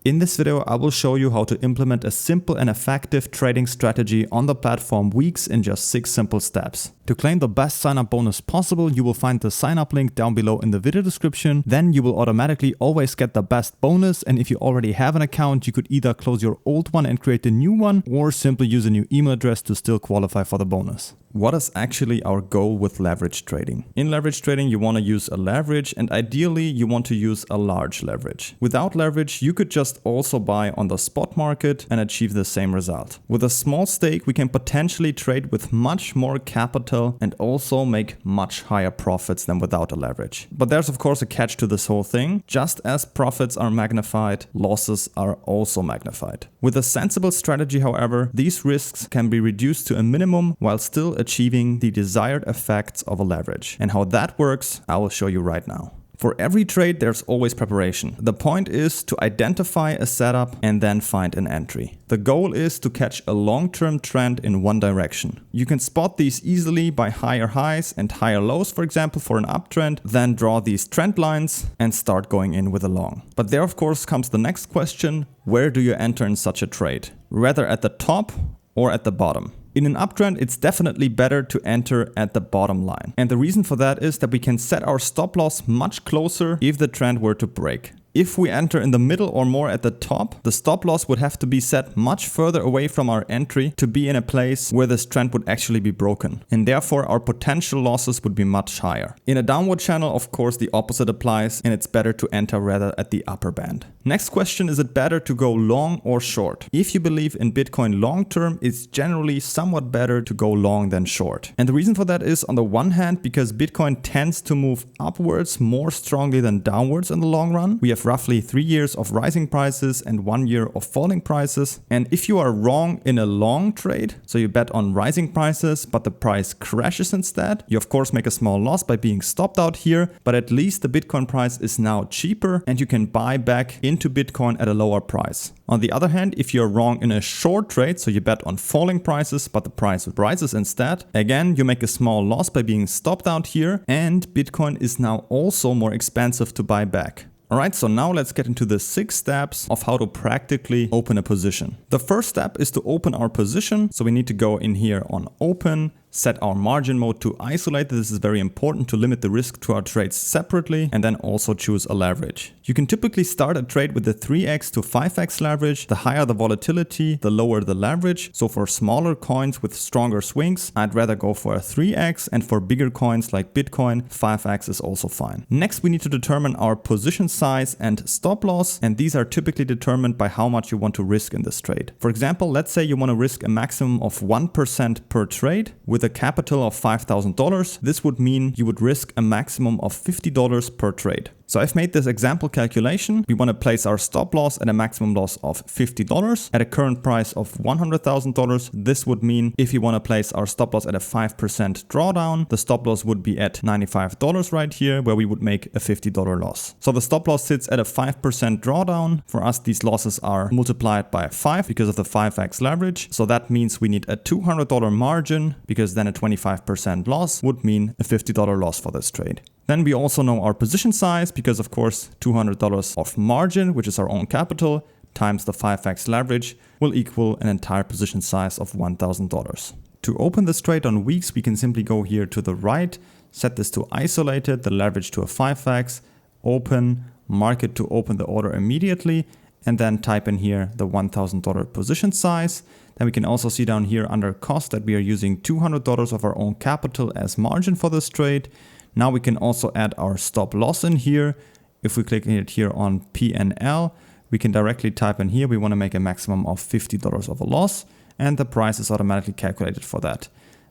In this video, I will show you how to implement a simple and effective trading strategy on the platform WEEX in just 6 simple steps. To claim the best sign-up bonus possible, you will find the sign-up link down below in the video description. Then you will automatically always get the best bonus, and if you already have an account, you could either close your old one and create a new one, or simply use a new email address to still qualify for the bonus. What is actually our goal with leverage trading? In leverage trading, you want to use a leverage, and ideally you want to use a large leverage. Without leverage, you could just also buy on the spot market and achieve the same result. With a small stake, we can potentially trade with much more capital and also make much higher profits than without a leverage. But there's of course a catch to this whole thing. Just as profits are magnified, losses are also magnified. With a sensible strategy, however, these risks can be reduced to a minimum while still achieving the desired effects of a leverage. And how that works, I will show you right now. For every trade, there's always preparation. The point is to identify a setup and then find an entry. The goal is to catch a long-term trend in one direction. You can spot these easily by higher highs and higher lows, for example, for an uptrend, then draw these trend lines and start going in with a long. But there, of course, comes the next question: where do you enter in such a trade? Rather at the top or at the bottom? In an uptrend, it's definitely better to enter at the bottom line. And the reason for that is that we can set our stop loss much closer if the trend were to break. If we enter in the middle or more at the top, the stop loss would have to be set much further away from our entry to be in a place where this trend would actually be broken. And therefore our potential losses would be much higher. In a downward channel, of course, the opposite applies, and it's better to enter rather at the upper band. Next question, is it better to go long or short? If you believe in Bitcoin long term, it's generally somewhat better to go long than short. And the reason for that is, on the one hand, because Bitcoin tends to move upwards more strongly than downwards in the long run. We have roughly 3 years of rising prices and 1 year of falling prices. And if you are wrong in a long trade, so you bet on rising prices, but the price crashes instead, you of course make a small loss by being stopped out here, but at least the Bitcoin price is now cheaper and you can buy back into Bitcoin at a lower price. On the other hand, if you're wrong in a short trade, so you bet on falling prices, but the price rises instead, again, you make a small loss by being stopped out here, and Bitcoin is now also more expensive to buy back. Alright, so now let's get into the 6 steps of how to practically open a position. The first step is to open our position. So we need to go in here on open, set our margin mode to isolate. This is very important to limit the risk to our trades separately, and then also choose a leverage. You can typically start a trade with the 3x to 5x leverage. The higher the volatility, the lower the leverage. So for smaller coins with stronger swings, I'd rather go for a 3x, and for bigger coins like Bitcoin, 5x is also fine. Next, we need to determine our position size and stop loss, and these are typically determined by how much you want to risk in this trade. For example, let's say you want to risk a maximum of 1% per trade. With a capital of $5,000, this would mean you would risk a maximum of $50 per trade. So I've made this example calculation. We want to place our stop loss at a maximum loss of $50 at a current price of $100,000. This would mean if you want to place our stop loss at a 5% drawdown, the stop loss would be at $95 right here, where we would make a $50 loss. So the stop loss sits at a 5% drawdown. For us, these losses are multiplied by 5 because of the 5x leverage. So that means we need a $200 margin, because then a 25% loss would mean a $50 loss for this trade. Then we also know our position size, because of course $200 of margin, which is our own capital, times the 5x leverage will equal an entire position size of $1,000. To open this trade on WEEX, we can simply go here to the right, set this to isolated, the leverage to a 5x, open, mark it to open the order immediately, and then type in here the $1,000 position size. Then we can also see down here under cost that we are using $200 of our own capital as margin for this trade. Now we can also add our stop loss in here. If we click it here on P&L, we can directly type in here, we want to make a maximum of $50 of a loss, and the price is automatically calculated for that.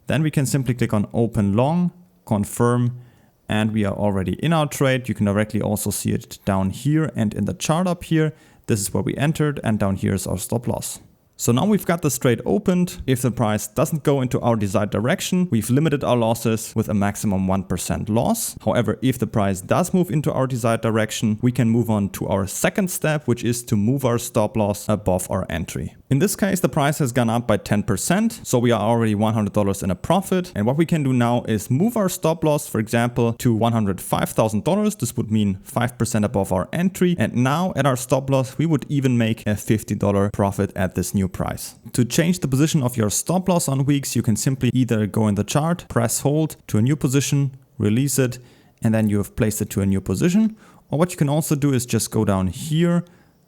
Then we can simply click on open long, confirm, and we are already in our trade. You can directly also see it down here and in the chart up here. This is where we entered, and down here is our stop loss. So now we've got this trade opened. If the price doesn't go into our desired direction, we've limited our losses with a maximum 1% loss. However, if the price does move into our desired direction, we can move on to our second step, which is to move our stop loss above our entry. In this case, the price has gone up by 10%, so we are already $100 in a profit. And what we can do now is move our stop loss, for example, to $105,000. This would mean 5% above our entry. And now at our stop loss, we would even make a $50 profit at this new price. To change the position of your stop loss on WEEX, you can simply either go in the chart, press hold to a new position, release it, and then you have placed it to a new position. Or what you can also do is just go down here,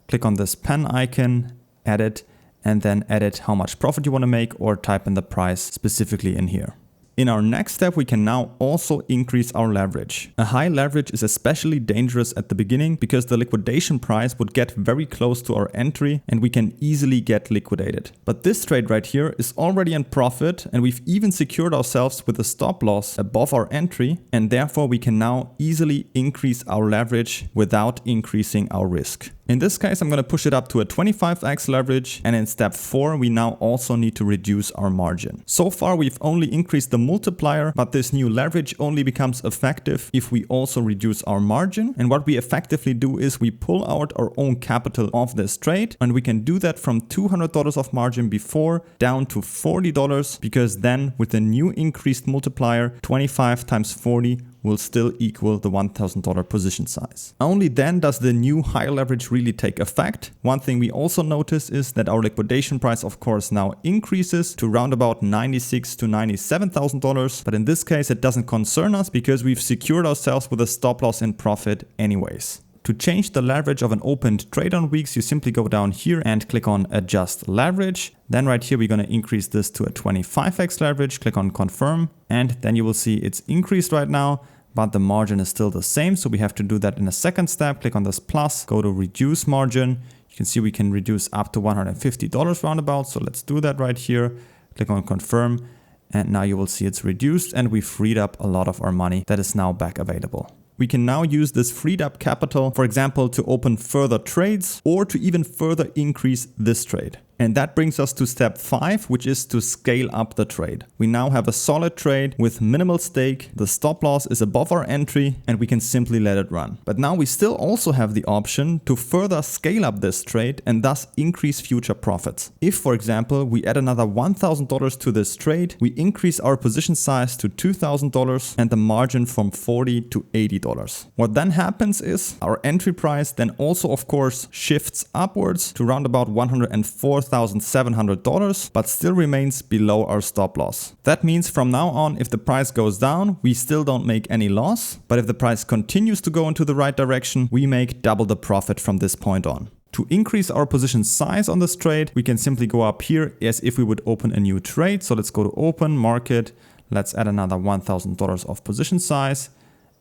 click on this pen icon, edit, and then edit how much profit you want to make or type in the price specifically in here. In our next step, we can now also increase our leverage. A high leverage is especially dangerous at the beginning because the liquidation price would get very close to our entry and we can easily get liquidated. But this trade right here is already in profit and we've even secured ourselves with a stop loss above our entry, and therefore we can now easily increase our leverage without increasing our risk. In this case, I'm going to push it up to a 25x leverage, and in step 4, we now also need to reduce our margin. So far, we've only increased the multiplier, but this new leverage only becomes effective if we also reduce our margin. And what we effectively do is we pull out our own capital of this trade, and we can do that from $200 of margin before down to $40, because then with the new increased multiplier, 25 times 40 will still equal the $1,000 position size. Only then does the new high leverage really take effect. One thing we also notice is that our liquidation price of course now increases to around about $96,000 to $97,000, but in this case it doesn't concern us because we've secured ourselves with a stop loss in profit anyways. To change the leverage of an opened trade on WEEX, you simply go down here and click on adjust leverage. Then right here, we're going to increase this to a 25x leverage, click on confirm, and then you will see it's increased right now, but the margin is still the same. So we have to do that in a second step. Click on this plus, go to reduce margin. You can see we can reduce up to $150 roundabout. So let's do that right here. Click on confirm. And now you will see it's reduced and we've freed up a lot of our money that is now back available. We can now use this freed up capital, for example, to open further trades or to even further increase this trade. And that brings us to step 5, which is to scale up the trade. We now have a solid trade with minimal stake. The stop loss is above our entry and we can simply let it run. But now we still also have the option to further scale up this trade and thus increase future profits. If, for example, we add another $1,000 to this trade, we increase our position size to $2,000 and the margin from $40 to $80. What then happens is our entry price then also, of course, shifts upwards to around about $104,700, but still remains below our stop loss. That means from now on, if the price goes down, we still don't make any loss, but if the price continues to go into the right direction, we make double the profit from this point on. To increase our position size on this trade, we can simply go up here as if we would open a new trade. So let's go to open market. Let's add another $1,000 of position size.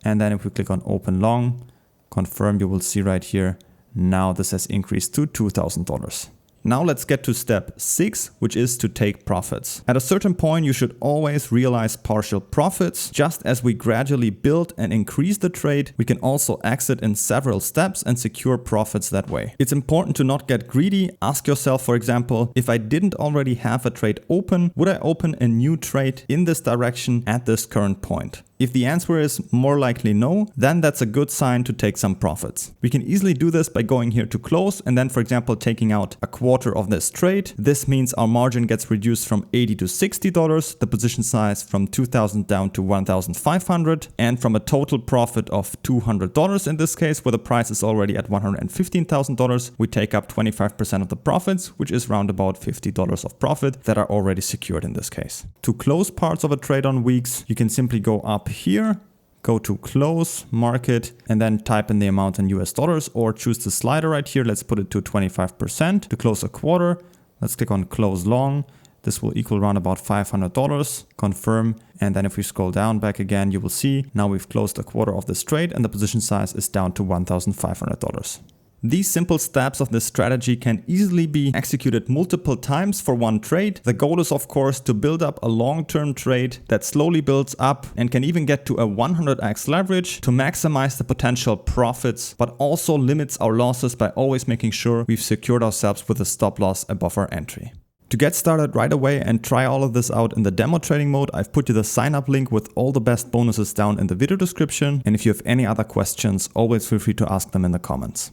And then if we click on open long, confirm, you will see right here, now this has increased to $2,000. Now let's get to step 6, which is to take profits. At a certain point, you should always realize partial profits. Just as we gradually build and increase the trade, we can also exit in several steps and secure profits that way. It's important to not get greedy. Ask yourself, for example, if I didn't already have a trade open, would I open a new trade in this direction at this current point? If the answer is more likely no, then that's a good sign to take some profits. We can easily do this by going here to close and then, for example, taking out a quarter of this trade. This means our margin gets reduced from $80 to $60, the position size from 2,000 down to 1,500, and from a total profit of $200 in this case, where the price is already at $115,000, we take up 25% of the profits, which is around about $50 of profit that are already secured in this case. To close parts of a trade on WEEX, you can simply go up here, go to close market, and then type in the amount in US dollars or choose the slider right here. Let's put it to 25% to close a quarter. Let's click on close long. This will equal around about $500, confirm. And then if we scroll down back again, you will see now we've closed a quarter of this trade and the position size is down to $1,500. These simple steps of this strategy can easily be executed multiple times for one trade. The goal is, of course, to build up a long-term trade that slowly builds up and can even get to a 100x leverage to maximize the potential profits, but also limits our losses by always making sure we've secured ourselves with a stop loss above our entry. To get started right away and try all of this out in the demo trading mode, I've put you the sign up link with all the best bonuses down in the video description. And if you have any other questions, always feel free to ask them in the comments.